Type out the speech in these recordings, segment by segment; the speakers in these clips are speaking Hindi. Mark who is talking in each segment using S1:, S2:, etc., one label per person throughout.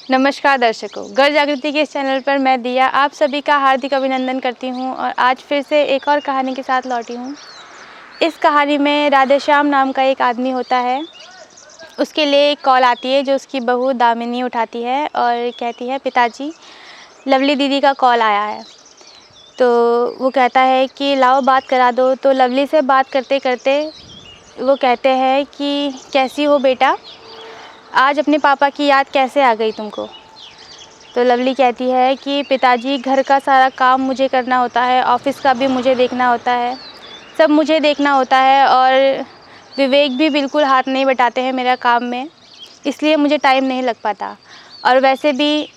S1: नमस्कार दर्शकों, घर जागृति के इस चैनल पर मैं दिया आप सभी का हार्दिक अभिनंदन करती हूं और आज फिर से एक और कहानी के साथ लौटी हूं। इस कहानी में राधेश्याम नाम का एक आदमी होता है। उसके लिए एक कॉल आती है जो उसकी बहू दामिनी उठाती है और कहती है, पिताजी लवली दीदी का कॉल आया है। तो वो कहता है कि लाओ बात करा दो। तो लवली से बात करते करते वो कहते हैं कि कैसी हो बेटा, आज अपने पापा की याद कैसे आ गई तुमको। तो लवली कहती है कि पिताजी घर का सारा काम मुझे करना होता है, ऑफ़िस का भी मुझे देखना होता है, सब मुझे देखना होता है और विवेक भी बिल्कुल हाथ नहीं बटाते हैं मेरा काम में, इसलिए मुझे टाइम नहीं लग पाता। और वैसे भी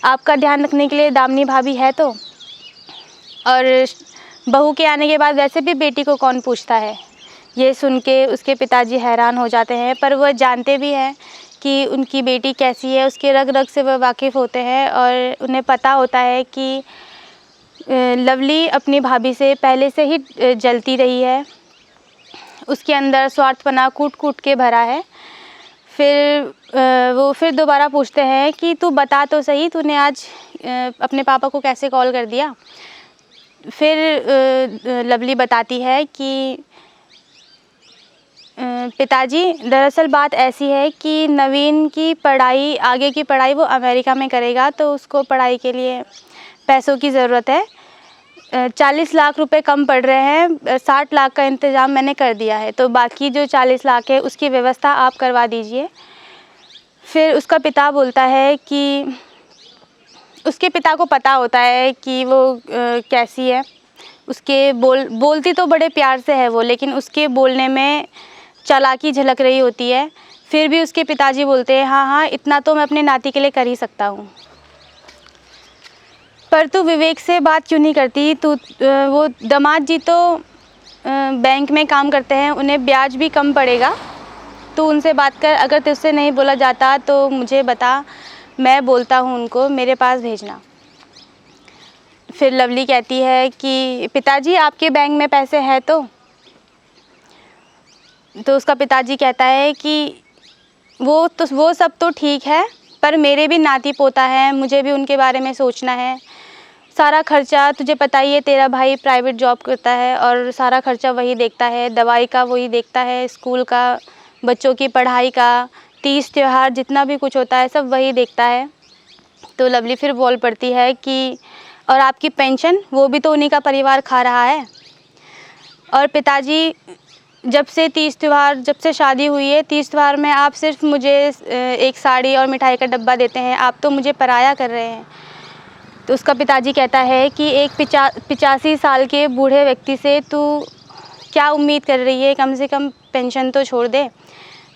S1: आपका ध्यान रखने के लिए दामिनी भाभी है तो, और बहू के आने के बाद वैसे भी बेटी को कौन पूछता है। ये सुन के उसके पिताजी हैरान हो जाते हैं, पर वह जानते भी हैं कि उनकी बेटी कैसी है, उसके रग रग से वह वाकिफ़ होते हैं और उन्हें पता होता है कि लवली अपनी भाभी से पहले से ही जलती रही है, उसके अंदर स्वार्थपना कूट कूट के भरा है। फिर वो फिर दोबारा पूछते हैं कि तू बता तो सही, तूने आज अपने पापा को कैसे कॉल कर दिया। फिर लवली बताती है कि पिताजी दरअसल बात ऐसी है कि नवीन की पढ़ाई, आगे की पढ़ाई वो अमेरिका में करेगा, तो उसको पढ़ाई के लिए पैसों की ज़रूरत है। 40 लाख रुपए कम पड़ रहे हैं, 60 लाख का इंतज़ाम मैंने कर दिया है, तो बाकी जो 40 लाख है उसकी व्यवस्था आप करवा दीजिए। फिर उसका पिता बोलता है कि उसके पिता को पता होता है कि वो कैसी है। उसके बोलती तो बड़े प्यार से है वो, लेकिन उसके बोलने में चालाकी झलक रही होती है। फिर भी उसके पिताजी बोलते हैं, हाँ हाँ इतना तो मैं अपने नाती के लिए कर ही सकता हूँ, पर तू विवेक से बात क्यों नहीं करती। तू वो दामाद जी तो बैंक में काम करते हैं, उन्हें ब्याज भी कम पड़ेगा, तू उनसे बात कर। अगर तुझसे नहीं बोला जाता तो मुझे बता, मैं बोलता हूँ उनको मेरे पास भेजना। फिर लवली कहती है कि पिताजी आपके बैंक में पैसे हैं तो उसका पिताजी कहता है कि वो सब तो ठीक है, पर मेरे भी नाती पोता है, मुझे भी उनके बारे में सोचना है। सारा खर्चा तुझे पता ही है, तेरा भाई प्राइवेट जॉब करता है और सारा खर्चा वही देखता है, दवाई का वही देखता है, स्कूल का, बच्चों की पढ़ाई का, तीज त्यौहार जितना भी कुछ होता है सब वही देखता है। तो लवली फिर बोल पड़ती है कि और आपकी पेंशन, वो भी तो उन्हीं का परिवार खा रहा है। और पिताजी जब से शादी हुई है, तीज त्यौहार में आप सिर्फ मुझे एक साड़ी और मिठाई का डब्बा देते हैं, आप तो मुझे पराया कर रहे हैं। तो उसका पिताजी कहता है कि एक 85 साल के बूढ़े व्यक्ति से तू क्या उम्मीद कर रही है, कम से कम पेंशन तो छोड़ दे।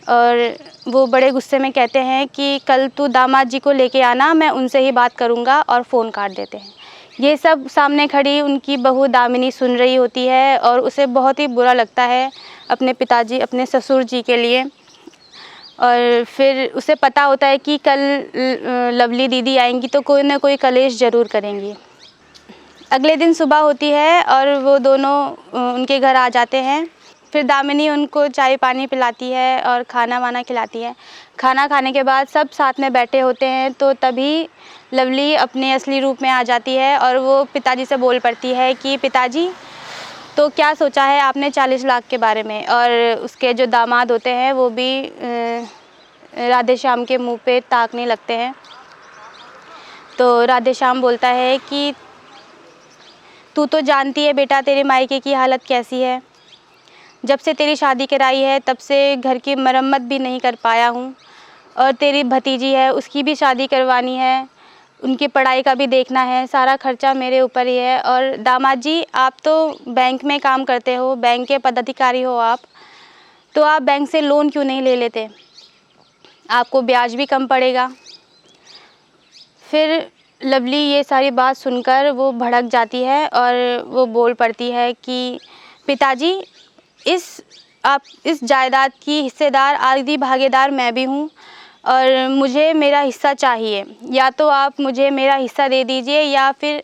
S1: और वो बड़े गुस्से में कहते हैं कि कल तू दामाद जी को लेके आना, मैं उनसे ही बात करूँगा, और फ़ोन काट देते हैं। ये सब सामने खड़ी उनकी बहू दामिनी सुन रही होती है और उसे बहुत ही बुरा लगता है अपने पिताजी, अपने ससुर जी के लिए। और फिर उसे पता होता है कि कल लवली दीदी आएंगी तो कोई ना कोई कलेश ज़रूर करेंगी। अगले दिन सुबह होती है और वो दोनों उनके घर आ जाते हैं। फिर दामिनी उनको चाय पानी पिलाती है और खाना वाना खिलाती है। खाना खाने के बाद सब साथ में बैठे होते हैं, तो तभी लवली अपने असली रूप में आ जाती है और वो पिताजी से बोल पड़ती है कि पिताजी, तो क्या सोचा है आपने 40 लाख के बारे में। और उसके जो दामाद होते हैं वो भी राधेश्याम के मुंह पे ताकने लगते हैं। तो राधेश्याम बोलता है कि तू तो जानती है बेटा तेरे मायके की हालत कैसी है, जब से तेरी शादी कराई है तब से घर की मरम्मत भी नहीं कर पाया हूँ, और तेरी भतीजी है उसकी भी शादी करवानी है, उनकी पढ़ाई का भी देखना है, सारा खर्चा मेरे ऊपर ही है। और दामाद जी आप तो बैंक में काम करते हो, बैंक के पदाधिकारी हो आप, तो आप बैंक से लोन क्यों नहीं ले लेते, आपको ब्याज भी कम पड़ेगा। फिर लवली ये सारी बात सुनकर वो भड़क जाती है और वो बोल पड़ती है कि पिताजी इस जायदाद की हिस्सेदार, आधी भागीदार मैं भी हूँ और मुझे मेरा हिस्सा चाहिए। या तो आप मुझे मेरा हिस्सा दे दीजिए या फिर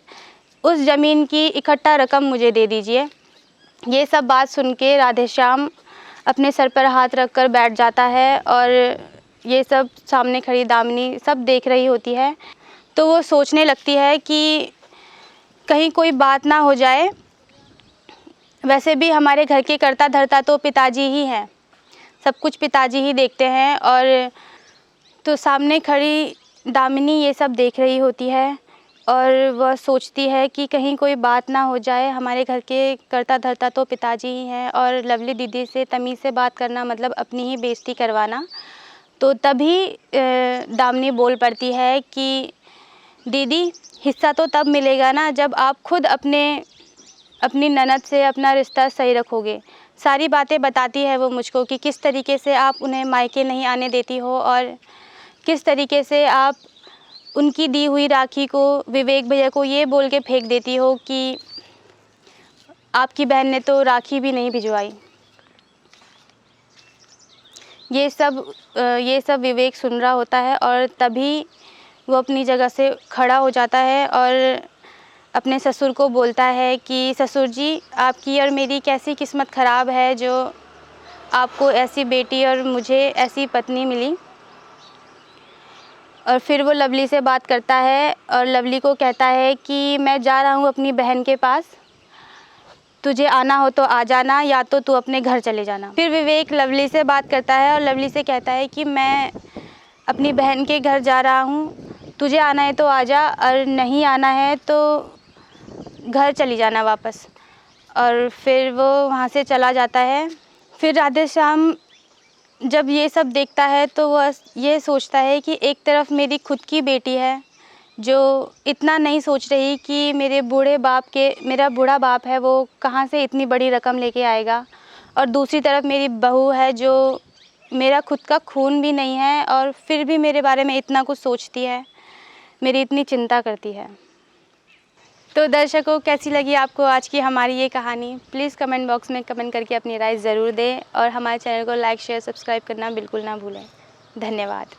S1: उस ज़मीन की इकट्ठा रकम मुझे दे दीजिए। ये सब बात सुन के राधेश्याम अपने सर पर हाथ रख कर बैठ जाता है और ये सब सामने खड़ी दामिनी सब देख रही होती है, तो वो सोचने लगती है कि कहीं कोई बात ना हो जाए। वैसे भी हमारे घर के कर्ता धर्ता तो पिताजी ही हैं, सब कुछ पिताजी ही देखते हैं। और तो सामने खड़ी दामिनी ये सब देख रही होती है और वह सोचती है कि कहीं कोई बात ना हो जाए, हमारे घर के कर्ता धर्ता तो पिताजी ही हैं और लवली दीदी से तमीज़ से बात करना मतलब अपनी ही बेइज्जती करवाना। तो तभी दामिनी बोल पड़ती है कि दीदी, हिस्सा तो तब मिलेगा ना जब आप खुद अपनी ननद से अपना रिश्ता सही रखोगे। सारी बातें बताती है वो मुझको कि किस तरीके से आप उन्हें मायके नहीं आने देती हो और किस तरीके से आप उनकी दी हुई राखी को विवेक भैया को ये बोल के फेंक देती हो कि आपकी बहन ने तो राखी भी नहीं भिजवाई। ये सब विवेक सुन रहा होता है और तभी वो अपनी जगह से खड़ा हो जाता है और अपने ससुर को बोलता है कि ससुर जी, आपकी और मेरी कैसी किस्मत ख़राब है जो आपको ऐसी बेटी और मुझे ऐसी पत्नी मिली। और फिर वो लवली से बात करता है और लवली को कहता है कि मैं जा रहा हूँ अपनी बहन के पास, तुझे आना हो तो आ जाना या तो तू अपने घर चले जाना। फिर विवेक लवली से बात करता है और लवली से कहता है कि मैं अपनी बहन के घर जा रहा हूँ, तुझे आना है तो आ जा और नहीं आना है तो घर चली जाना वापस। और फिर वो वहाँ से चला जाता है। फिर राधे श्याम जब ये सब देखता है तो वह ये सोचता है कि एक तरफ मेरी खुद की बेटी है जो इतना नहीं सोच रही कि मेरा बूढ़ा बाप है वो कहाँ से इतनी बड़ी रकम लेके आएगा, और दूसरी तरफ मेरी बहू है जो मेरा खुद का खून भी नहीं है और फिर भी मेरे बारे में इतना कुछ सोचती है, मेरी इतनी चिंता करती है। तो दर्शकों, कैसी लगी आपको आज की हमारी ये कहानी? प्लीज़ कमेंट बॉक्स में कमेंट करके अपनी राय ज़रूर दें और हमारे चैनल को लाइक शेयर सब्सक्राइब करना बिल्कुल ना भूलें। धन्यवाद।